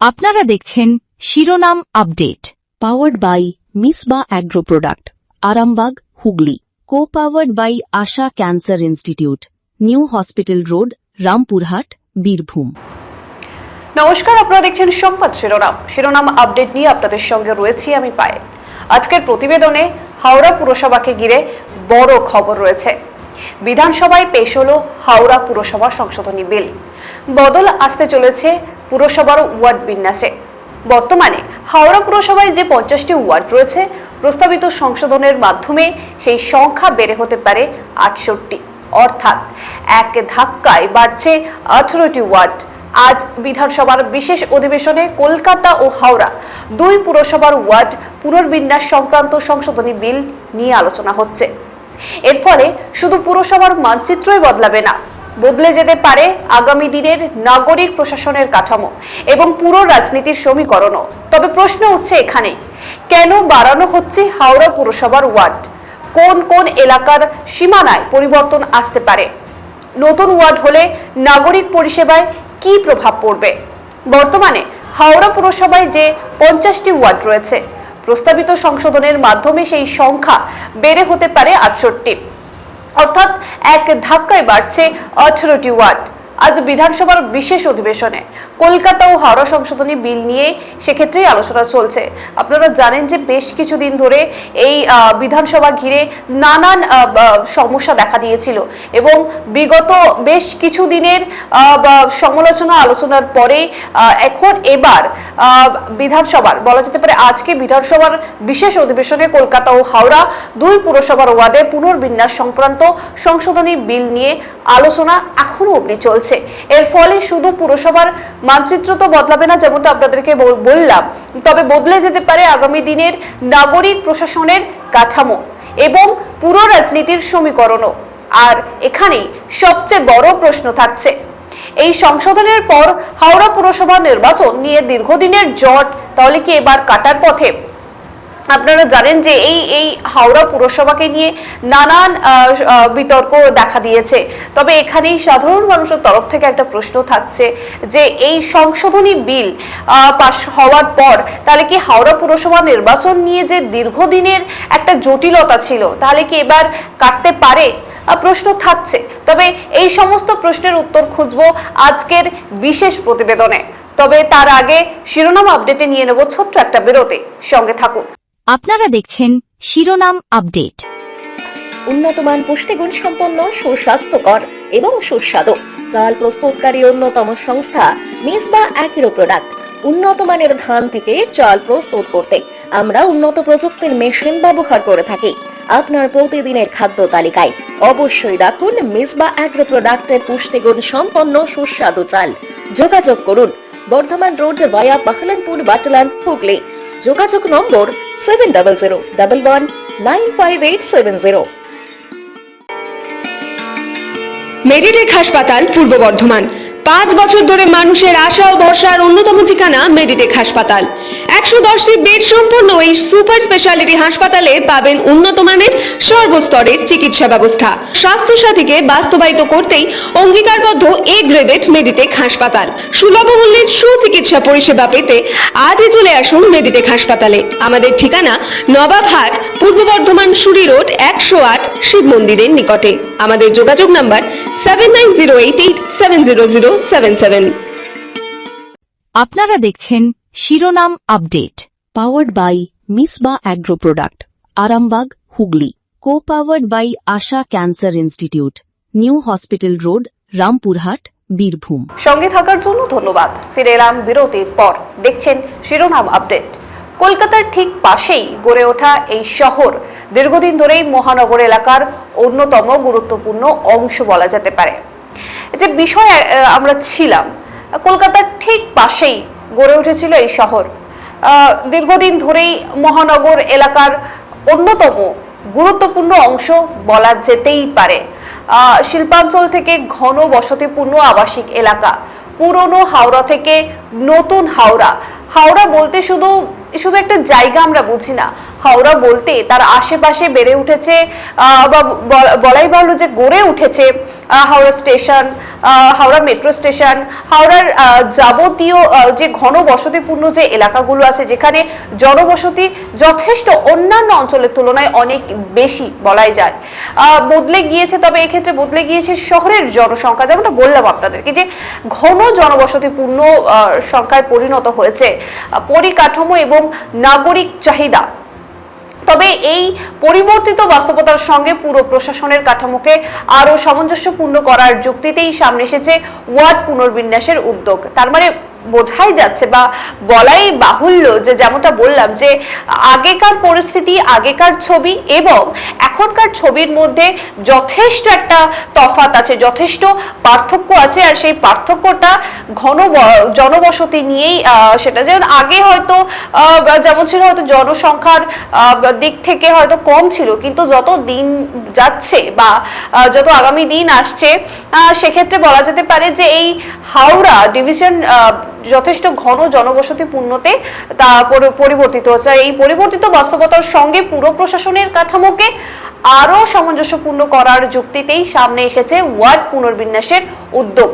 আপনারা দেখছেন শিরোনাম update, powered by Misba agro product, Arambagh, Hooghly. Co powered by Asha cancer institute, new hospital road, Rampurhat, Birbhum. নমস্কার, আপনারা দেখছেন সংবাদ শিরোনাম আপডেট নিয়ে আপনাদের সঙ্গে রয়েছি আমি পায়েল। আজকের প্রতিবেদনে হাওড়া পুরসভাকে ঘিরে বড় খবর রয়েছে। বিধানসভায় পেশ হলো হাওড়া পুরসভা সংশোধনী বিল। বদল আসতে চলেছে পুরসভার ওয়ার্ড বিন্যাসে। বর্তমানে হাওড়া পুরসভায় যে 50টি ওয়ার্ড রয়েছে, প্রস্তাবিত সংশোধনের মাধ্যমে সেই সংখ্যা বেড়ে হতে পারে 68, অর্থাৎ এক ধাক্কায় বাড়ছে 18টি ওয়ার্ড। আজ বিধানসভার বিশেষ অধিবেশনে কলকাতা ও হাওড়া দুই পুরসভার ওয়ার্ড পুনর্বিন্যাস সংক্রান্ত সংশোধনী বিল নিয়ে আলোচনা হচ্ছে। এর ফলে শুধু পুরসভার মানচিত্রই বদলাবে না, বদলে যেতে পারে আগামী দিনের নাগরিক প্রশাসনের কাঠামো এবং পুরো রাজনীতির সমীকরণও। তবে প্রশ্ন উঠছে এখানে, কেন বাড়ানো হচ্ছে হাওড়া পুরসভার ওয়ার্ড? কোন কোন এলাকার সীমানায় পরিবর্তন আসতে পারে? নতুন ওয়ার্ড হলে নাগরিক পরিষেবায় কি প্রভাব পড়বে? বর্তমানে হাওড়া পুরসভায় যে 50টি ওয়ার্ড রয়েছে, প্রস্তাবিত সংশোধনের মাধ্যমে সেই সংখ্যা বেড়ে হতে পারে 68, অর্থাৎ এক ধাক্কায় বাড়ছে 18টি ওয়ার্ড। আজ বিধানসভার বিশেষ অধিবেশনে কলকাতা ও হাওড়া সংশোধনী বিল নিয়ে সেক্ষেত্রেই আলোচনা চলছে। আপনারা জানেন যে বেশ কিছুদিন ধরে এই বিধানসভা ঘিরে নানান সমস্যা দেখা দিয়েছিল এবং বিগত বেশ কিছু দিনের সমালোচনা আলোচনার পরে এবার বিধানসভার বলা যেতে পারে আজকে বিধানসভার বিশেষ অধিবেশনে কলকাতা ও হাওড়া দুই পুরসভার ওয়ার্ডে পুনর্বিন্যাস সংক্রান্ত সংশোধনী বিল নিয়ে আলোচনা এখনো অবধি চলছে। এর ফলে শুধু পুরসভার মানচিত্র তো বদলাবে না, যেমনটা আপনাদেরকে বললাম, তবে বদলে যেতে পারে আগামী দিনের নাগরিক প্রশাসনের কাঠামো এবং পুরো রাজনীতির সমীকরণও। আর এখানেই সবচেয়ে বড় প্রশ্ন থাকছে, এই সংশোধনের পর হাওড়া পুরসভা নির্বাচন নিয়ে দীর্ঘদিনের জট তাহলে কি এবার কাটার পথে? আপনারা জানেন যে এই হাওড়া পুরসভাকে নিয়ে নানান বিতর্ক দেখা দিয়েছে। তবে এখানেই সাধারণ মানুষের তরফ থেকে একটা প্রশ্ন থাকছে যে এই সংশোধনী বিল পাস হওয়ার পর তাহলে কি হাওড়া পুরসভা নির্বাচন নিয়ে যে দীর্ঘদিনের একটা জটিলতা ছিল, তাহলে কি এবার কাটতে পারে? প্রশ্ন থাকছে। তবে এই সমস্ত প্রশ্নের উত্তর খুঁজবো আজকের বিশেষ প্রতিবেদনে। তবে তার আগে শিরোনাম আপডেটে নিয়ে নেব ছোট্ট একটা বিরতি, সঙ্গে থাকুন। আপনারা দেখছেন শিরোনাম আপডেট। উন্নতমান পুষ্টিগুণ সম্পন্ন, সুস্বাস্থ্যকর এবং সুস্বাদু চাল প্রস্তুতকারী অন্যতম সংস্থা মিসবা অ্যাগ্রো প্রোডাক্ট। উন্নত মানের ধান থেকে চাল প্রস্তুত করতে আমরা উন্নত প্রযুক্তির মেশিন ব্যবহার করে থাকি। আপনার প্রতিদিনের খাদ্য তালিকায় অবশ্যই রাখুন মিসবা অ্যাগ্রো প্রোডাক্টের পুষ্টিগুণ সম্পন্ন সুস্বাদু চাল। যোগাযোগ করুন বর্ধমান রোড ভায়া বাহলানপুর, বাটলান, হুগলি। যোগাযোগ নম্বর 7001119580। মেডিটেক হাসপাতাল, পূর্ব বর্ধমান। 5 বছর ধরে মানুষের আশা ও ভরসার অন্যতম ঠিকানা মেডিটেক হাসপাতাল। 110টি বেড সম্পন্ন এই সুপার স্পেশালিটি হাসপাতালে পাবেন উন্নত মানের সর্বস্তরের চিকিৎসা ব্যবস্থা। স্বাস্থ্য সাথীকে বাস্তবায়িত করতেই অঙ্গীকারবদ্ধ এ গ্রেডেড মেডিটেক হাসপাতাল। সুলভ মূল্যে সুচিকিৎসা পরিষেবা পেতে আজই চলে আসুন মেডিটেক হাসপাতালে। আমাদের ঠিকানা নবাবহাট, পূর্ব বর্ধমান, সুরি রোড, 108, শিব মন্দিরের নিকটে। আমাদের যোগাযোগ নাম্বার 7908870077। আপনারা দেখছেন শিরোনাম update, powered by Misba agro product, Arambagh, Hooghly. Co powered by Asha cancer institute, new hospital road, Rampurhat, Birbhum. সঙ্গে থাকার জন্য ধন্যবাদ। ফিরে এলাম বিরতির পর। দেখছেন শিরোনাম আপডেট। কলকাতার ঠিক পাশেই গড়ে ওঠা এই শহর দীর্ঘদিন ধরেই মহানগর এলাকার অন্যতম গুরুত্বপূর্ণ অংশ বলা যেতে পারে। যে বিষয় আমরা ছিলাম, কলকাতার ঠিক পাশেই গড়ে উঠেছিল এই শহর। দীর্ঘদিন ধরেই মহানগর এলাকার অন্যতম গুরুত্বপূর্ণ অংশ বলা যেতেই পারে। শিল্পাঞ্চল থেকে ঘন বসতিপূর্ণ আবাসিক এলাকা, পুরনো হাওড়া থেকে নতুন হাওড়া। হাওড়া বলতে শুধু একটা জায়গা আমরা বুঝি না, হাওড়া বলতে তার আশেপাশে বেড়ে উঠেছে বা বলাই বাহুল্য যে গড়ে উঠেছে Howrah station, Howrah metro station, হাওড়ার যাবতীয় যে ঘনবসতিপূর্ণ যে এলাকাগুলো আছে, যেখানে জনবসতি যথেষ্ট অন্যান্য অঞ্চলের তুলনায় অনেক বেশি বলাই যায়। বদলে গিয়েছে, তবে এক্ষেত্রে বদলে গিয়েছে শহরের জনসংখ্যা, যেমনটা বললাম আপনাদেরকে যে ঘন জনবসতিপূর্ণ সংখ্যায় পরিণত হয়েছে পরিকাঠামো এবং নাগরিক চাহিদা। তবে এই পরিবর্তিত বাস্তবতার সঙ্গে পুরো প্রশাসনের কাঠামোকে আরো সামঞ্জস্যপূর্ণ করার যুক্তিতেই সামনে এসেছে ওয়ার্ড পুনর্বিন্যাসের উদ্যোগ। তার মানে বোঝাই যাচ্ছে বা বলাই বাহুল্য যে, যেমনটা বললাম যে আগেকার পরিস্থিতি, আগেকার ছবি এবং এখনকার ছবির মধ্যে যথেষ্ট একটা তফাৎ আছে, যথেষ্ট পার্থক্য আছে। আর সেই পার্থক্যটা ঘন জনবসতি নিয়েই, সেটা যেমন আগে হয়তো যেমন ছিল হয়তো জনসংখ্যার দিক থেকে হয়তো কম ছিল, কিন্তু যত দিন যাচ্ছে বা যত আগামী দিন আসছে সেক্ষেত্রে বলা যেতে পারে যে এই হাওড়া ডিভিশন যথেষ্ট ঘন জনবসতিপূর্ণতে তা পরিবর্তিত হচ্ছে। এই পরিবর্তিত বাস্তবতার সঙ্গে পুরো প্রশাসনের কাঠামোকে আরো সামঞ্জস্যপূর্ণ করার যুক্তিতেই সামনে এসেছে ওয়ার্ড পুনর্বিন্যাসের উদ্যোগ।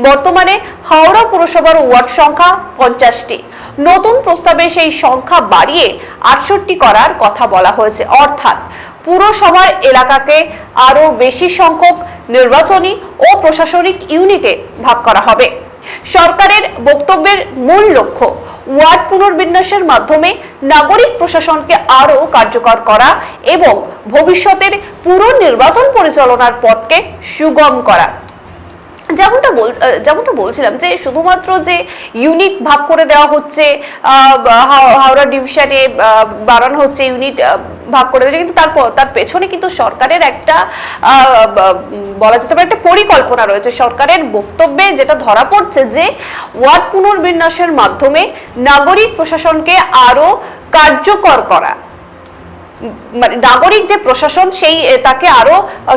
বর্তমানে হাওড়া পুরসভার ওয়ার্ড সংখ্যা 50টি, নতুন প্রস্তাবে সেই সংখ্যা বাড়িয়ে 68 করার কথা বলা হয়েছে। অর্থাৎ পুরসভার এলাকাকে আরো বেশি সংখ্যক নির্বাচনী ও প্রশাসনিক ইউনিটে ভাগ করা হবে। সরকারের বক্তব্যের মূল লক্ষ্য ওয়ার্ড পুনর্বিন্যাসের মাধ্যমে নাগরিক প্রশাসনকে আরো কার্যকর করা এবং ভবিষ্যতের পুরো নির্বাচন পরিচালনার পথকে সুগম করা। যেমনটা বলছিলাম যে শুধুমাত্র যে ইউনিট ভাগ করে দেওয়া হচ্ছে, হাওড়া ডিভিশনে বাড়ানো হচ্ছে ইউনিট ভাগ করে দেওয়া, কিন্তু তার পেছনে কিন্তু সরকারের একটা বলা যেতে পারে একটা পরিকল্পনা রয়েছে। সরকারের বক্তব্যে যেটা ধরা পড়ছে যে ওয়ার্ড পুনর্বিন্যাসের মাধ্যমে নাগরিক প্রশাসনকে আরো কার্যকর করা, মানে নাগরিক যে প্রশাসন সেই তাকে আরো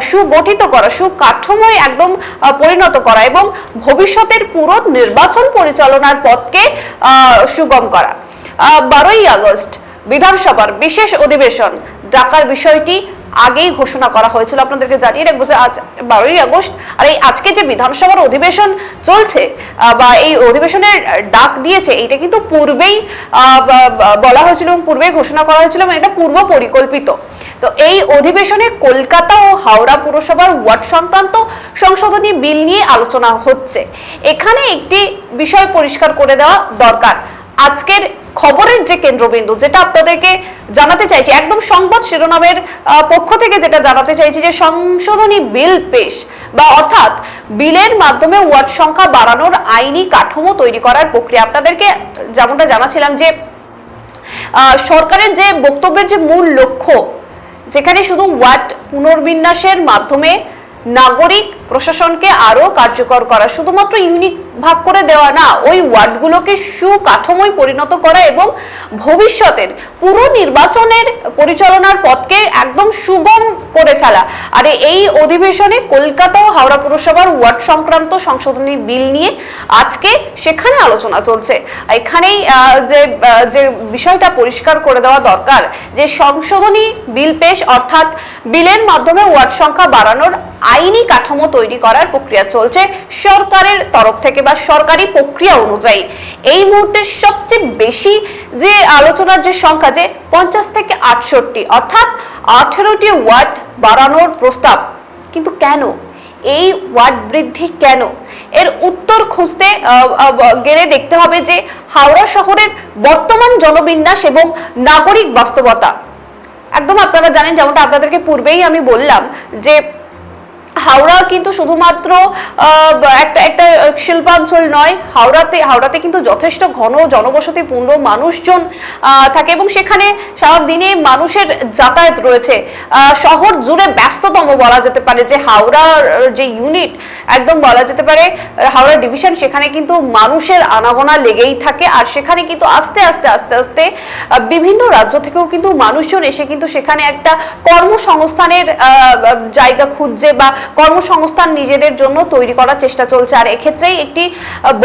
সুগঠিত করা, সুকাঠামোয় একদম পরিণত করা এবং ভবিষ্যতের পুরো নির্বাচন পরিচালনার পথকে সুগম করা। 12ই আগস্ট বিধানসভার বিশেষ অধিবেশন ডাকার বিষয়টি আগেই ঘোষণা করা হয়েছিল। আপনাদেরকে জানিয়ে রাখবো যে আজ 12ই আগস্ট, আর এই আজকে যে বিধানসভার অধিবেশন চলছে বা এই অধিবেশনের ডাক দিয়েছে, এটা কিন্তু পূর্বেই বলা হয়েছিল এবং পূর্বেই ঘোষণা করা হয়েছিল এবং এটা পূর্ব পরিকল্পিত। তো এই অধিবেশনে কলকাতা ও হাওড়া পুরসভার ওয়ার্ড সংক্রান্ত সংশোধনী বিল নিয়ে আলোচনা হচ্ছে। এখানে একটি বিষয় পরিষ্কার করে দেওয়া দরকার। আজকের খবরের যে কেন্দ্রবিন্দু, যেটা আপনাদেরকে জানাতে চাইছি একদম সংবাদ শিরোনামের পক্ষ থেকে যেটা জানাতে চাইছি, যে সংশোধনী বিল পেশ বা অর্থাৎ বিলের মাধ্যমে ওয়ার্ড সংখ্যা বাড়ানোর আইনি কাঠামো তৈরি করার প্রক্রিয়া। আপনাদেরকে যেমনটা জানাছিলাম যে সরকারের যে বক্তব্যের যে মূল লক্ষ্য, যেখানে শুধু ওয়ার্ড পুনর্বিন্যাসের মাধ্যমে নাগরিক প্রশাসনকে আরো কার্যকর করা, শুধুমাত্র ইউনিট ভাগ করে দেওয়া না, ওই ওয়ার্ডগুলোকে সুকাঠামোয় পরিণত করা এবং ভবিষ্যতের পুরো নির্বাচনের পরিচালনার পথকে একদম সুগম করে ফেলা। আর এই অধিবেশনে কলকাতা ও হাওড়া পুরসভার ওয়ার্ড সংক্রান্ত সংশোধনী বিল নিয়ে আজকে সেখানে আলোচনা চলছে। এখানেই যে বিষয়টা পরিষ্কার করে দেওয়া দরকার যে সংশোধনী বিল পেশ অর্থাৎ বিলের মাধ্যমে ওয়ার্ড সংখ্যা বাড়ানোর আইনি কাঠামো তৈরি করার প্রক্রিয়া চলছে সরকারের তরফ থেকে বা সরকারি প্রক্রিয়া অনুযায়ী। এই মুহূর্তে সবচেয়ে বেশি যে আলোচনার যে সংখ্যা, যে 50 থেকে 68 অর্থাৎ 18টি ওয়ার্ড বাড়ানোর প্রস্তাব। কিন্তু কেন এই ওয়ার্ড বৃদ্ধি, কেন? এর উত্তর খুঁজতে গেলে দেখতে হবে যে হাওড়া শহরের বর্তমান জনবিন্যাস এবং নাগরিক বাস্তবতা। একদম আপনারা জানেন, যেমনটা আপনাদেরকে পূর্বেই আমি বললাম যে হাওড়া কিন্তু শুধুমাত্র একটা শিল্পাঞ্চল নয়। হাওড়াতে কিন্তু যথেষ্ট ঘন জনবসতিপূর্ণ মানুষজন থাকে এবং সেখানে সারাদিনে মানুষের যাতায়াত রয়েছে। শহর জুড়ে ব্যস্ততম বলা যেতে পারে যে হাওড়ার যে ইউনিট, একদম বলা যেতে পারে হাওড়া ডিভিশন, সেখানে কিন্তু মানুষের আনাগোনা লেগেই থাকে। আর সেখানে কিন্তু আস্তে আস্তে বিভিন্ন রাজ্য থেকেও কিন্তু মানুষজন এসে কিন্তু সেখানে একটা কর্মসংস্থানের জায়গা খুঁজছে বা কর্মসংস্থান নিজেদের জন্য তৈরি করার চেষ্টা চলছে। আর এক্ষেত্রেই একটি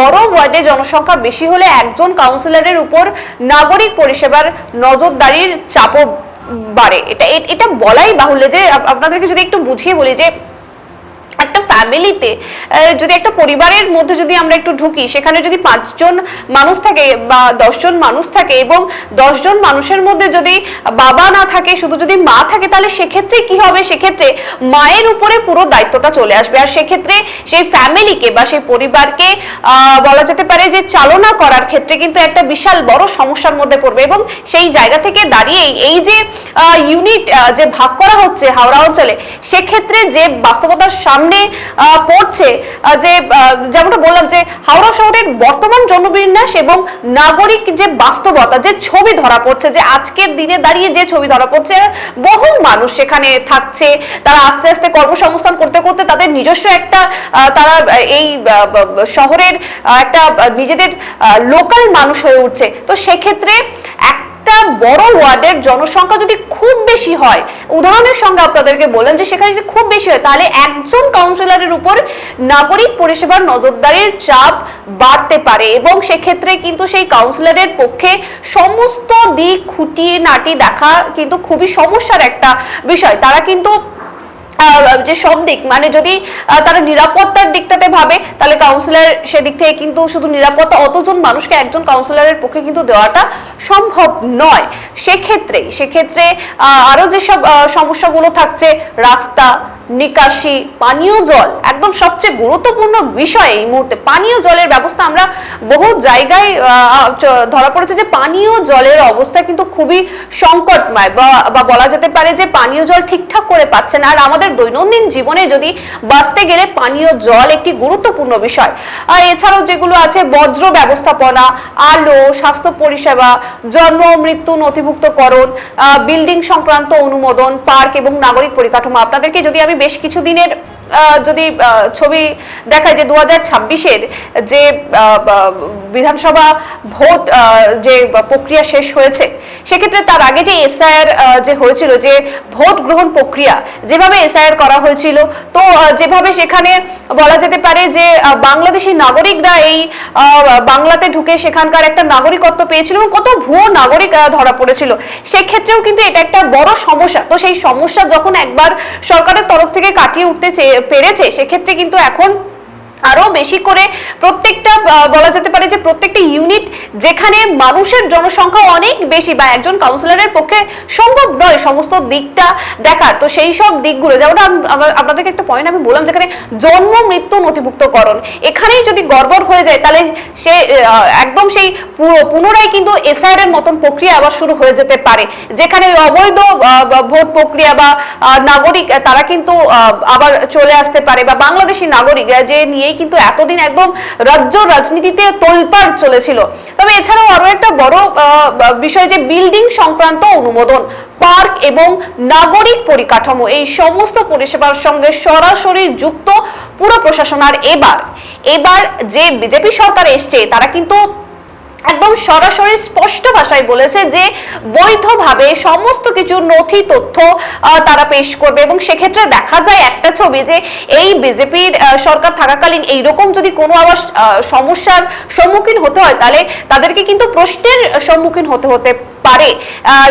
বড় ওয়ার্ডে জনসংখ্যা বেশি হলে একজন কাউন্সিলরের উপর নাগরিক পরিষেবার নজরদারির চাপও বাড়ে। এটা বলাই বাহুল্য যে আপনাদেরকে যদি একটু বুঝিয়ে বলি যে একটা ফ্যামিলিতে যদি একটা পরিবারের মধ্যে যদি আমরা একটু ঢুকি, সেখানে যদি 5 জন মানুষ থাকে বা 10 জন মানুষ থাকে এবং 10 জন মানুষের মধ্যে যদি বাবা না থাকে, শুধু যদি মা থাকে, তাহলে সেক্ষেত্রে কি হবে? সেক্ষেত্রে মায়ের উপরে পুরো দায়িত্বটা চলে আসবে। আর সেক্ষেত্রে সেই ফ্যামিলিকে বা সেই পরিবারকে বলা যেতে পারে যে চালনা করার ক্ষেত্রে কিন্তু একটা বিশাল বড় সমস্যার মধ্যে পড়বে। এবং সেই জায়গা থেকে দাঁড়িয়ে এই যে ইউনিট যে ভাগ করা হচ্ছে হাওড়া অঞ্চলে, সেক্ষেত্রে যে বাস্তবতার সামনে পড়ছে, যে যেমনটা বললাম যে হাওড়া শহরের বর্তমান জনবিন্যাস এবং নাগরিক যে বাস্তবতা, যে ছবি ধরা পড়ছে, যে আজকের দিনে দাঁড়িয়ে যে ছবি ধরা পড়ছে, বহু মানুষ সেখানে থাকছে, তারা আস্তে আস্তে কর্মসংস্থান করতে করতে তাদের নিজস্ব একটা তারা এই শহরের একটা নিজেদের লোকাল মানুষ হয়ে উঠছে। তো সেক্ষেত্রে একটা বড় ওয়ার্ডের জনসংখ্যা যদি খুব বেশি হয়, উদাহরণের সঙ্গে আপনাদেরকে বললাম যে সেখানে যদি খুব বেশি হয়, তাহলে একজন কাউন্সিলরের উপর নাগরিক পরিষেবার নজরদারির চাপ বাড়তে পারে এবং সেক্ষেত্রে কিন্তু সেই কাউন্সিলরের পক্ষে সমস্ত দিক খুঁটিয়ে নাটি দেখা কিন্তু খুবই সমস্যার একটা বিষয়। তারা কিন্তু যে সব দিক, মানে যদি তারা নিরাপত্তার দিকটাতে ভাবে, তাহলে কাউন্সিলর সেদিক থেকে কিন্তু শুধু নিরাপত্তা অতজন মানুষকে একজন কাউন্সিলরের পক্ষে কিন্তু দেওয়াটা সম্ভব নয়। সেক্ষেত্রে আরো যেসব সমস্যাগুলো থাকছে, রাস্তা, নিকাশি, পানীয় জল, একদম সবচেয়ে গুরুত্বপূর্ণ বিষয় এই মুহূর্তে পানীয় জলের ব্যবস্থা। আমরা বহু জায়গায় ধরা পড়েছে যে পানীয় জলের অবস্থা কিন্তু খুবই সংকটময়, বা বলা যেতে পারে যে পানীয় জল ঠিকঠাক করে পাচ্ছে না। আর আমাদের দৈনন্দিন জীবনে যদি বাঁচতে গেলে পানীয় জল একটি গুরুত্বপূর্ণ বিষয়। আর এছাড়াও যেগুলো আছে বজ্র ব্যবস্থাপনা, আলো, স্বাস্থ্য পরিষেবা, জন্ম মৃত্যু নথিভুক্তকরণ, বিল্ডিং সংক্রান্ত অনুমোদন, পার্ক এবং নাগরিক পরিকাঠামো। আপনাদেরকে যদি আমি বেশ কিছু দিনের যদি ছবি দেখায় যে 2026-এর যে বিধানসভা ভোট যে প্রক্রিয়া শেষ হয়েছে, সেক্ষেত্রে তার আগে যে এসআইআর যে হয়েছিল, যে ভোট গ্রহণ প্রক্রিয়া যেভাবে এসআইআর করা হয়েছিল, তো যেভাবে সেখানে বলা যেতে পারে যে বাংলাদেশি নাগরিকরা এই বাংলাতে ঢুকে সেখানকার একটা নাগরিকত্ব পেয়েছিল এবং কত ভুয়ো নাগরিক ধরা পড়েছিল, সেক্ষেত্রেও কিন্তু এটা একটা বড় সমস্যা। তো সেই সমস্যা যখন একবার সরকারের তরফ থেকে কাটিয়ে উঠতে পেরেছে, সেক্ষেত্রে কিন্তু এখন আরো বেশি করে প্রত্যেকটা বলা যেতে পারে যে প্রত্যেকটা ইউনিট যেখানে মানুষের জনসংখ্যা অনেক বেশি বা একজন কাউন্সিলরের পক্ষে সম্ভব নয় সমস্ত দিকটা দেখার, তো সেই সব দিকগুলো, যেমন আপনাদেরকে একটা পয়েন্ট আমি বললাম, যেখানে জন্ম মৃত্যু নথিভুক্তকরণ, এখানেই যদি গড়বড় হয়ে যায়, তাহলে সে একদম সেই পুনরায় কিন্তু এসআইআর এর মতন প্রক্রিয়া আবার শুরু হয়ে যেতে পারে, যেখানে অবৈধ ভোট প্রক্রিয়া বা নাগরিক তারা কিন্তু আবার চলে আসতে পারে, বা বাংলাদেশি নাগরিক যে নিয়ে কিন্তু এতদিন একদম রাজ্য রাজনীতিতে তোলপাড় চলেছিল। তবে এছাড়াও আরো একটা বড় বিষয় যে বিল্ডিং সংক্রান্ত অনুমোদন, পার্ক এবং নাগরিক পরিকাঠামো, এই সমস্ত পরিষেবার সঙ্গে সরাসরি যুক্ত পুরো প্রশাসন। আর এবার যে বিজেপি সরকার এসছে, তারা কিন্তু একদম সরাসরি স্পষ্ট ভাষায় বলেছে যে বৈধভাবে সমস্ত কিছু নথি তথ্য তারা পেশ করবে। এবং সেক্ষেত্রে দেখা যায় একটা ছবি যে এই বিজেপির সরকার থাকাকালীন এইরকম যদি কোনো আবার সমস্যার সম্মুখীন হতে হয়, তাহলে তাদেরকে কিন্তু প্রশ্নের সম্মুখীন হতে পারে,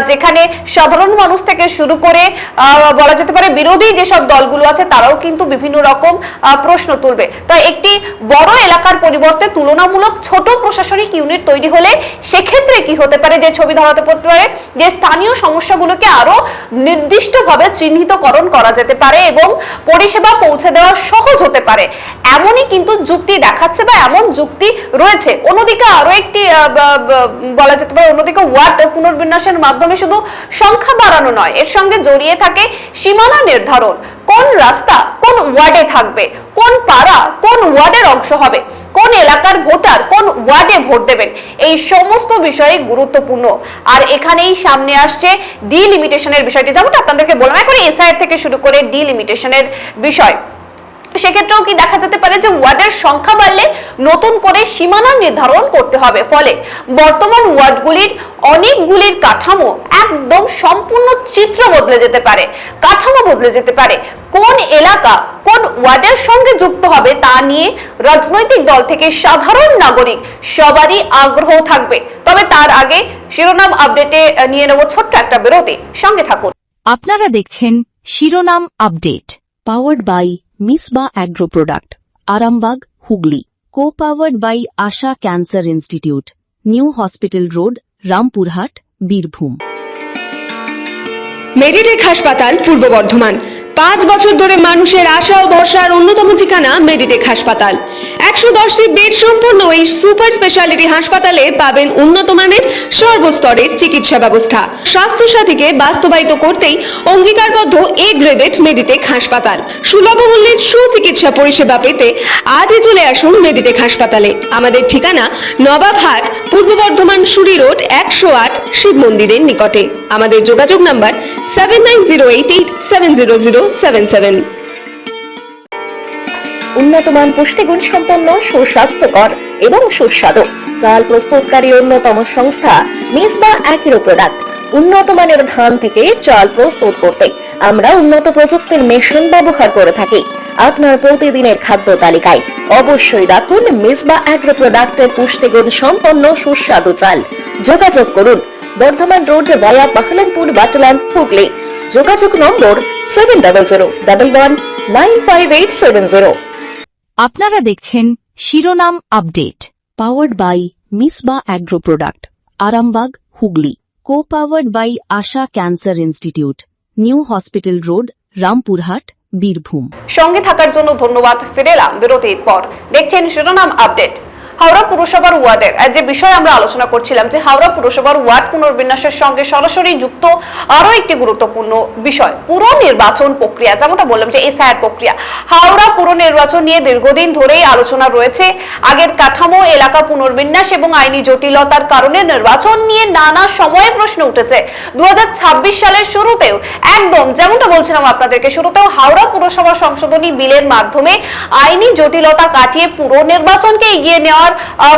যেখানে সাধারণ মানুষ থেকে শুরু করে বলা যেতে পারে বিরোধী যেসব দলগুলো আছে, তারাও কিন্তু বিভিন্ন রকম প্রশ্ন তুলবে। তাই একটি বড় এলাকার পরিবর্তে তুলনামূলক ছোট প্রশাসনিক ইউনিট তৈরি হলে সেক্ষেত্রে কি হতে পারে, যে ছবি ধরাতে পড়তে পারে যে স্থানীয় সমস্যাগুলোকে আরো নির্দিষ্টভাবে চিহ্নিতকরণ করা যেতে পারে এবং পরিষেবা পৌঁছে দেওয়া সহজ হতে পারে, এমনই কিন্তু যুক্তি দেখাচ্ছে বা এমন যুক্তি রয়েছে। অন্যদিকে আরো একটি বলা যেতে পারে, অন্যদিকে ওয়ার্ড পুনর্বিন্যাসের মাধ্যমে শুধু সংখ্যা বাড়ানো নয়, এর সঙ্গে জড়িয়ে থাকে সীমানা নির্ধারণ, কোন রাস্তা কোন ওয়ার্ডে থাকবে, কোন পাড়া কোন ওয়ার্ডের অংশ হবে, কোন এলাকার ভোটার কোন ওয়ার্ডে ভোট দেবেন, এই সমস্ত বিষয় গুরুত্বপূর্ণ। আর এখানেই সামনে আসছে ডিলিমিটেশনের বিষয়টি, যেমন আপনাদেরকে বললাম, এখন এসআইআর থেকে শুরু করে ডিলিমিটেশনের বিষয়। সেক্ষেত্রেও কি দেখা যেতে পারে যে ওয়ার্ডের সংখ্যা বাড়লে নতুন করে সীমানা নির্ধারণ করতে হবে, ফলে বর্তমান ওয়ার্ডগুলির অনেকগুলির কাঠামো একদম সম্পূর্ণ চিত্র বদলে যেতে পারে, কাঠামো বদলে যেতে পারে। কোন এলাকা কোন ওয়ার্ডের সঙ্গে যুক্ত হবে তা নিয়ে রাজনৈতিক দল থেকে সাধারণ নাগরিক সবারই আগ্রহ থাকবে। তবে তার আগে শিরোনাম আপডেটে নিয়ে নেব ছোট্ট একটা বিরতি, সঙ্গে থাকুন। আপনারা দেখছেন শিরোনাম update, powered by Misba agro product, Arambagh, Hooghly. Co powered by Asha cancer institute, new hospital road, Rampurhat, Birbhum. Meditech হাসপাতাল, পূর্ব বর্ধমান। 5 বছর ধরে মানুষের আশা ও ভরসার অন্যতম ঠিকানা মেডিটেক হাসপাতাল। 110টি বেড সম্পন্ন এই সুপার স্পেশালিটি হাসপাতালে পাবেন উন্নত মানের সর্বস্তরের চিকিৎসা ব্যবস্থা। স্বাস্থ্য সাথীকে বাস্তবায়িত করতেই অঙ্গীকারবদ্ধ এ গ্রেডেড মেডিটেক হাসপাতাল। সুলভ মূল্যে সুচিকিৎসা পরিষেবা পেতে আজই চলে আসুন মেডিটেক হাসপাতালে। আমাদের ঠিকানা নবাবহাট, পূর্ব বর্ধমান, সুরি রোড, 108, শিব মন্দিরের নিকটে। আমাদের যোগাযোগ নাম্বার 7908870077। উন্নতমান পুষ্টিগুণ সম্পন্ন সুস্বাস্থ্যকর এবং সুস্বাদু চাল প্রস্তুতকারী অন্যতম সংস্থা মিসবা অ্যাগ্রো প্রোডাক্ট। উন্নত মানের ধান থেকে চাল প্রস্তুত করতে আমরা উন্নত প্রযুক্তির মেশিন ব্যবহার করে থাকি। আপনার প্রতিদিনের খাদ্য তালিকায় অবশ্যই রাখুন মিসবা অ্যাগ্রো প্রোডাক্টের পুষ্টিগুণ সম্পন্ন সুস্বাদু চাল। যোগাযোগ করুন বর্ধমান রোড ভায়া বাহলানপুর, বাটলান, হুগলি। যোগাযোগ নম্বর 7001119580। আপনারা দেখছেন শিরোনাম update, powered by Misba agro product, Arambagh, Hooghly. Co powered by Asha cancer institute, new hospital road, Rampurhat, Birbhum. সঙ্গে থাকার জন্য ধন্যবাদ। ফিরে এলাম বিরতির পর। দেখছেন শিরোনাম আপডেট। হাওড়া পুরসভার ওয়ার্ডের যে বিষয়ে আমরা আলোচনা করছিলাম, যে হাওড়া পুরসভার ওয়ার্ড পুনর্বিন্যাসের সঙ্গে সরাসরি যুক্ত আরো একটি গুরুত্বপূর্ণ বিষয়, পুর নির্বাচন প্রক্রিয়া। যেমনটা বললাম যে এসআইআর প্রক্রিয়া, হাওড়া পুর নির্বাচন নিয়ে দীর্ঘদিন ধরেই আলোচনা রয়েছে। আগের কাঠামো, এলাকা পুনর্বিন্যাস এবং আইনি জটিলতার কারণে নির্বাচন নিয়ে নানা সময়ে প্রশ্ন উঠেছে। 2026 সালের শুরুতেও, একদম যেমনটা বলছিলাম আপনাদেরকে শুরুতেও, হাওড়া পুরসভা সংশোধনী বিলের মাধ্যমে আইনি জটিলতা কাটিয়ে পুর নির্বাচনকে এগিয়ে নেওয়ার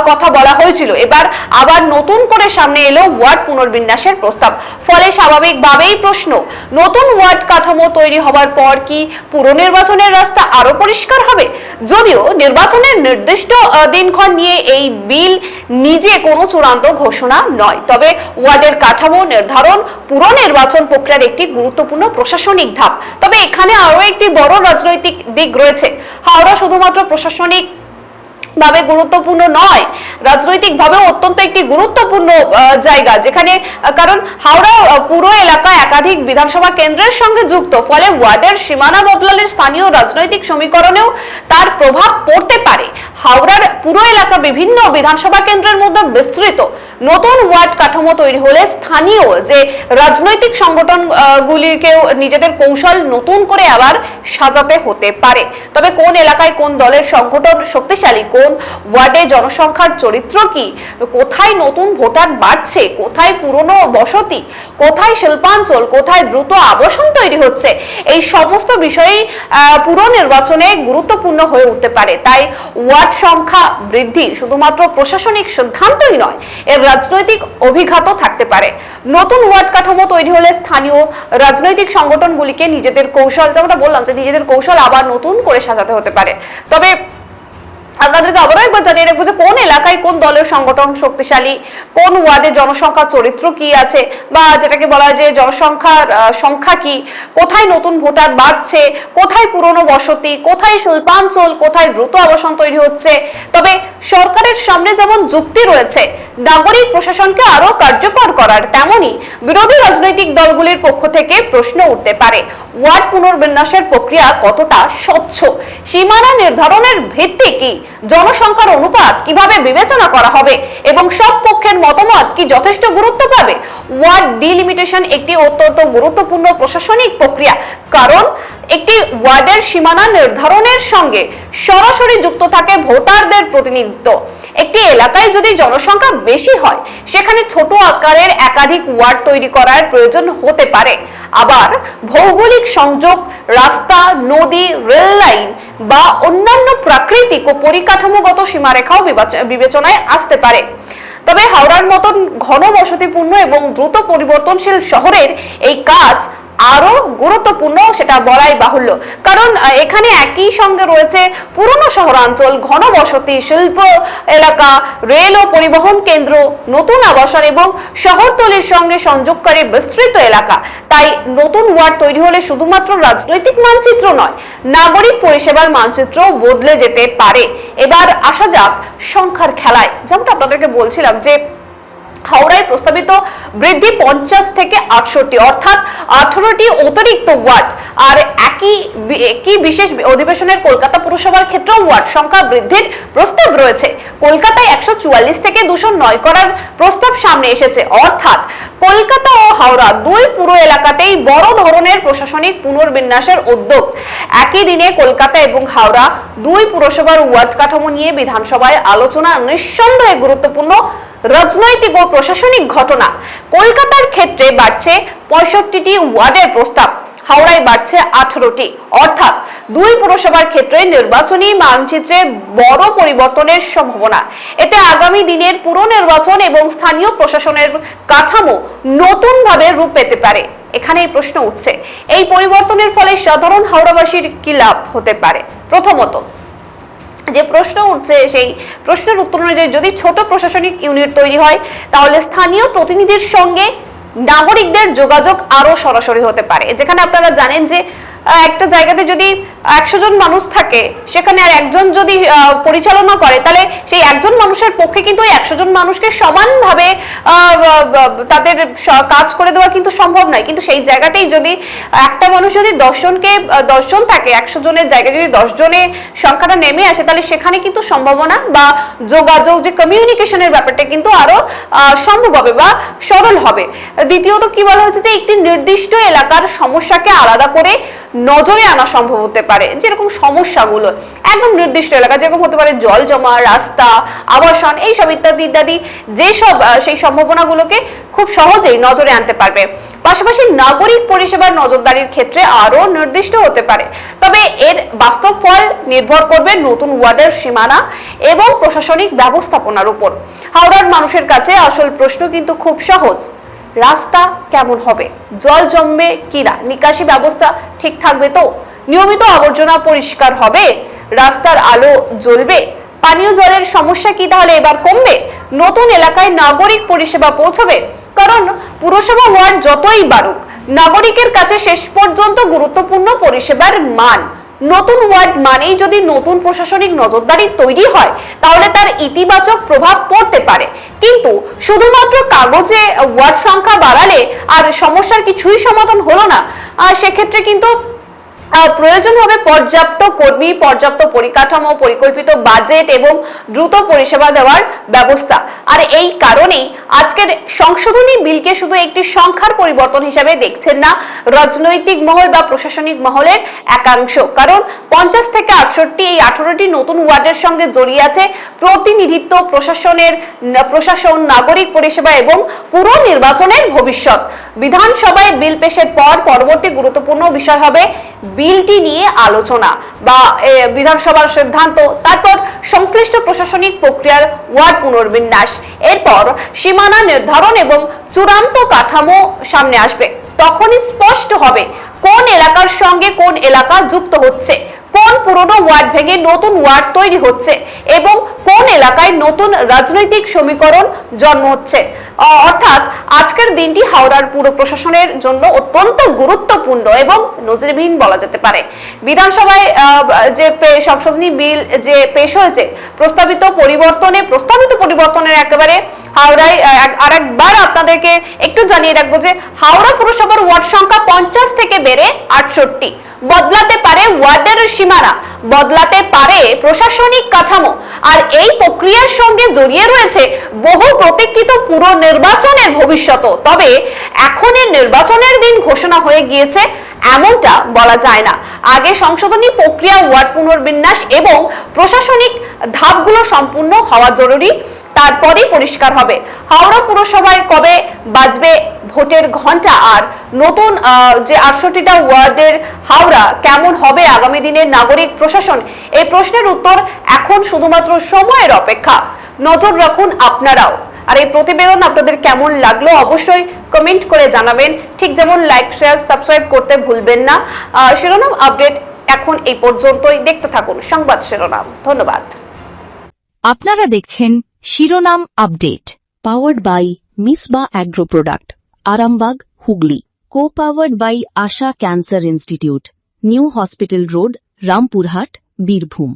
কথা বলা হয়েছিল। এবার আবার নতুন করে সামনে এলো ওয়ার্ড পুনর্বিন্যাসের প্রস্তাব। ফলে স্বাভাবিকভাবেই প্রশ্ন, নতুন ওয়ার্ড কাঠামো তৈরি হবার পর কি পুর নির্বাচনের রাস্তা আরো পরিষ্কার হবে? যদিও নির্বাচনের নির্দিষ্ট দিনক্ষণ নিয়ে এই বিল নিজে কোনো চূড়ান্ত ঘোষণা নয়, তবে ওয়ার্ডের কাঠামো নির্ধারণ পুর নির্বাচন প্রক্রিয়ার একটি গুরুত্বপূর্ণ প্রশাসনিক ধাপ। তবে এখানে আরো একটি বড় রাজনৈতিক দিক রয়েছে। হাওড়া শুধুমাত্র প্রশাসনিক ভাবে গুরুত্বপূর্ণ নয়, রাজনৈতিক ভাবে অত্যন্ত একটি গুরুত্বপূর্ণ জায়গা, যেখানে কারণ হাওড়া পুরো এলাকা একাধিক বিধানসভা কেন্দ্রের সঙ্গে যুক্ত। ফলে ওয়ার্ডের সীমানা বদলালে স্থানীয় রাজনৈতিক সমীকরণেও তার প্রভাব পড়তে পারে। হাওড়ার পুরো এলাকা বিভিন্ন বিধানসভা কেন্দ্রের মধ্যে বিস্তৃত। নতুন ওয়ার্ড কাঠামো তৈরি হলে স্থানীয় যে রাজনৈতিক সংগঠন গুলিকেও নিজেদের কৌশল নতুন করে আবার সাজাতে হতে পারে। তবে কোন এলাকায় কোন দলের সংগঠন শক্তিশালী, কোন ওয়ার্ডে জনসংখ্যার চরিত্র কি, কোথায় নতুন ভোটার বাড়ছে, কোথায় পুরনো বসতি, কোথায় শিল্পাঞ্চল, কোথায় দ্রুত আবাসন তৈরি হচ্ছে, এই সমস্ত বিষয়ই পুর নির্বাচনে গুরুত্বপূর্ণ হয়ে উঠতে পারে। তাই ওয়ার্ড সংখ্যা বৃদ্ধি শুধুমাত্র প্রশাসনিক সিদ্ধান্তই নয়, এর রাজনৈতিক অভিঘাতও থাকতে পারে। নতুন ওয়ার্ড কাঠামো তৈরি হলে স্থানীয় রাজনৈতিক সংগঠনগুলিকে নিজেদের কৌশল, যেমনটা বললাম যে নিজেদের কৌশল আবার নতুন করে সাজাতে হতে পারে। তবে আপনাদেরকে আবারও একবার জানিয়ে রাখবো যে কোন এলাকায় কোন দলের সংগঠন শক্তিশালী, কোন ওয়ার্ডে জনসংখ্যার চরিত্র কি আছে, বা যেটাকে বলা হয় যে জনসংখ্যার সংখ্যা কি, কোথায় নতুন ভোটার বাড়ছে, কোথায় পুরনো বসতি, কোথায় শিল্পাঞ্চল, কোথায় দ্রুত আবাসন তৈরি হচ্ছে। তবে সরকারের সামনে যেমন যুক্তি রয়েছে নাগরিক প্রশাসনকে আরো কার্যকর করার, তেমনি বিরোধী রাজনৈতিক দলগুলির পক্ষ থেকে প্রশ্ন উঠতে পারে, ওয়ার্ড পুনর্বিন্যাসের প্রক্রিয়া কতটা স্বচ্ছ, সীমানা নির্ধারণের ভিত্তি কি, জনসংখ্যার অনুপাত কিভাবে বিবেচনা করা হবে এবং সব পক্ষের মতামত কি যথেষ্ট গুরুত্ব পাবে। ওয়ার্ড ডিলিমিটেশন একটি অত্যন্ত গুরুত্বপূর্ণ প্রশাসনিক প্রক্রিয়া, কারণ একটি ওয়ার্ডের সীমানা নির্ধারণের সঙ্গে সরাসরি যুক্ত থাকে ভোটারদের প্রতিনিধিত্ব। একটি এলাকায় যদি জনসংখ্যা বেশি হয়, সেখানে ছোট আকারের একাধিক ওয়ার্ড তৈরি করার প্রয়োজন হতে পারে। আবার ভৌগোলিক সংযোগ, রাস্তা, নদী, রেল লাইন বা অন্যান্য প্রাকৃতিক ও পরিকাঠামোগত সীমারেখাও বিবেচনায় আসতে পারে। তবে হাওড়ার মতন ঘন বসতিপূর্ণ এবং দ্রুত পরিবর্তনশীল শহরের এই কাজ আরো গুরুত্বপূর্ণ সেটা বলাই বাহুল্য, কারণ এখানে একই সঙ্গে রয়েছে পুরনো শহরাঞ্চল, ঘনবসতি, শিল্প এলাকা, রেল ও পরিবহন কেন্দ্র, নতুন আবাসন এবং শহরতলির সঙ্গে সংযোগকারী বিস্তৃত এলাকা। তাই নতুন ওয়ার্ড তৈরি হলে শুধুমাত্র রাজনৈতিক মানচিত্র নয়, নাগরিক পরিষেবার মানচিত্র বদলে যেতে পারে। এবার আসা যাক সংখ্যার খেলায়। যেমনটা আপনাদেরকে বলছিলাম যে হাওড়ায় প্রস্তাবিত বৃদ্ধি 50 থেকে 68, অর্থাৎ 18টি অতিরিক্ত ওয়ার্ড। আর একই বিশেষ অধিবেশনের কলকাতা পুরসভার ক্ষেত্রেও ওয়ার্ড সংখ্যা বৃদ্ধির প্রস্তাব রয়েছে। কলকাতায় 144 থেকে 209 করার প্রস্তাব সামনে এসেছে, অর্থাৎ কলকাতা ও হাওড়া দুই পুরো এলাকাতেই বড় ধরনের প্রশাসনিক পুনর্বিন্যাসের উদ্যোগ। একই দিনে কলকাতা এবং হাওড়া দুই পুরসভার ওয়ার্ড কাঠামো নিয়ে বিধানসভায় আলোচনা নিঃসন্দেহে গুরুত্বপূর্ণ রাজনৈতিক ও প্রশাসনিক ঘটনা। কলকাতার ক্ষেত্রে বাড়ছে 65টি ওয়ার্ডের প্রস্তাব, হাওড়ায় বাড়ছে 18টি, অর্থাৎ দুই পুরসভার ক্ষেত্রে নির্বাচনী মানচিত্রে বড় পরিবর্তনের সম্ভাবনা। এতে আগামী দিনের পুর নির্বাচন এবং স্থানীয় প্রশাসনের কাঠামো নতুনভাবে রূপ পেতে পারে। এখানেই প্রশ্ন উঠছে, এই পরিবর্তনের ফলে সাধারণ হাওড়াবাসীর কি লাভ হতে পারে? প্রথমত যে প্রশ্ন উঠছে সেই প্রশ্নের উত্তর অনুযায়ী যদি ছোট প্রশাসনিক ইউনিট তৈরি হয় তাহলে স্থানীয় প্রতিনিধির সঙ্গে নাগরিকদের যোগাযোগ আরো সরাসরি হতে পারে। যেখানে আপনারা জানেন যে একটা জায়গাতে যদি 100 জন মানুষ থাকে, সেখানে আর একজন যদি পরিচালনা করে, তাহলে সেই একজন মানুষের পক্ষে কিন্তু 100 জন মানুষকে সমানভাবে তাদের কাজ করে দেওয়া কিন্তু সম্ভব নয়। কিন্তু সেই জায়গাতেই যদি একটা মানুষ যদি 10 জন থাকে, 100 জনের জায়গায় যদি 10 জনের সংখ্যাটা নেমে আসে, তাহলে সেখানে কিন্তু সম্ভাবনা বা যোগাযোগ যে কমিউনিকেশনের ব্যাপারটা কিন্তু আরো সম্ভব হবে বা সরল হবে। দ্বিতীয়ত কি বলা হয়েছে যে একটি নির্দিষ্ট এলাকার সমস্যাকে আলাদা করে নজরে আনা সম্ভব হতে পারে। যেরকম সমস্যাগুলো একদম নির্দিষ্ট এলাকা, যেরকম হতে পারে জল জমা, রাস্তা, আবাসন, এইসব ইত্যাদি ইত্যাদি, যেসব সেই সম্ভাবনাগুলোকে খুব সহজেই নজরে আনতে পারবে। পাশাপাশি নাগরিক পরিষেবার নজরদারির ক্ষেত্রে আরো নির্দিষ্ট হতে পারে। তবে এর বাস্তব ফল নির্ভর করবে নতুন ওয়ার্ডের সীমানা এবং প্রশাসনিক ব্যবস্থাপনার উপর। হাওড়ার মানুষের কাছে আসল প্রশ্ন কিন্তু খুব সহজ, রাস্তা কেমন হবে, জল জমবে কিনা, নিকাশি ব্যবস্থা ঠিক থাকবে তো, নিয়মিত আবর্জনা পরিষ্কার হবে, রাস্তার আলো জ্বলবে, পানীয় জলের সমস্যা কি তাহলে এবার কমবে, নতুন এলাকায় নাগরিক পরিষেবা পৌঁছবে। কারণ পুরসভা ওয়ার্ড যতই বাড়ুক, নাগরিকের কাছে শেষ পর্যন্ত গুরুত্বপূর্ণ পরিষেবার মান। নতুন ওয়ার্ড মানেই যদি নতুন প্রশাসনিক নজরদারি তৈরি হয় তাহলে তার ইতিবাচক প্রভাব পড়তে পারে। কিন্তু শুধুমাত্র কাগজে ওয়ার্ড সংখ্যা বাড়ালে আর সমস্যার কিছুই সমাধান হলো না। সেক্ষেত্রে কিন্তু প্রয়োজন হবে পর্যাপ্ত কর্মী, পর্যাপ্ত পরিকাঠামো, পরিকল্পিত বাজেট এবং দ্রুত পরিষেবা দেওয়ার ব্যবস্থা। আর এই কারণেই আজকের সংশোধনী বিলকে শুধু একটি সংখ্যার পরিবর্তন হিসেবে দেখছেন না রাজনৈতিক মহল বা প্রশাসনিক মহলের একাংশ। কারণ 50 থেকে 68 এই 18টি নতুন ওয়ার্ডের সঙ্গে জড়িয়ে আছে প্রতিনিধিত্ব, প্রশাসন, নাগরিক পরিষেবা এবং পুর নির্বাচনের ভবিষ্যৎ। বিধানসভায় বিল পেশের পর পরবর্তী গুরুত্বপূর্ণ বিষয় হবে বিলটি নিয়ে আলোচনা বা বিধানসভার সিদ্ধান্ত, তারপর সংশ্লিষ্ট প্রশাসনিক প্রক্রিয়ার ওয়ার্ড পুনর্বিন্যাস, এরপর সীমানা নির্ধারণ এবং চূড়ান্ত কাঠামো সামনে আসবে। তখনই স্পষ্ট হবে কোন এলাকার সঙ্গে কোন এলাকা যুক্ত হচ্ছে, কোন পুরনো ওয়ার্ড ভেঙে নতুন ওয়ার্ড তৈরি হচ্ছে এবং কোন এলাকায় নতুন রাজনৈতিক সমীকরণ জন্ম হচ্ছে। অর্থাৎ আজকের দিনটি হাওড়ার পুর প্রশাসনের জন্য অত্যন্ত গুরুত্বপূর্ণ এবং নজিরবিহীন বলা যেতে পারে। বিধানসভায় যে সংশোধনী বিল যে পেশ হয়েছে, প্রস্তাবিত পরিবর্তনের একেবারে হাওড়ায় আরেকবার আপনাদেরকে একটু জানিয়ে রাখবো যে হাওড়া পুরসভার ওয়ার্ড সংখ্যা 50 থেকে বেড়ে 68। বদলাতে পারে ওয়ার্ডের সীমানা, বদলাতে পারে প্রশাসনিক কাঠামো, আর এই প্রক্রিয়ার সঙ্গে জড়িয়ে রয়েছে বহু প্রতীক্ষিত পুর নির্বাচনের ভবিষ্যৎ। তবে এখনের নির্বাচনের দিন ঘোষণা হয়ে গিয়েছে এমনটা বলা যায় না। আগে সংশোধনী প্রক্রিয়া, ওয়ার্ড পুনর্বিন্যাস এবং প্রশাসনিক ধাপগুলো সম্পূর্ণ হওয়া জরুরি, তারপরেই পরিষ্কার হবে হাওড়া পুরসভায় কবে বাজবে ভোটের ঘন্টা আর নতুন যে 68টা ওয়ার্ডের হাওড়া কেমন হবে আগামী দিনের নাগরিক প্রশাসন। এই প্রশ্নের উত্তর এখন শুধুমাত্র সময়ের অপেক্ষা। নজর রাখুন আপনারাও। আর এই প্রতিবেদন আপনাদের কেমন লাগলো অবশ্যই কমেন্ট করে জানাবেন, ঠিক যেমন লাইক, শেয়ার, সাবস্ক্রাইব করতে ভুলবেন না। শিরোনাম আপডেট এখন এই পর্যন্তই। দেখতে থাকুন সংবাদ শিরোনাম। ধন্যবাদ। আপনারা দেখছেন শিরোনাম update, powered by Misba agro product, Arambagh, Hooghly. Co powered by Asha cancer institute, new hospital road, Rampurhat, Birbhum.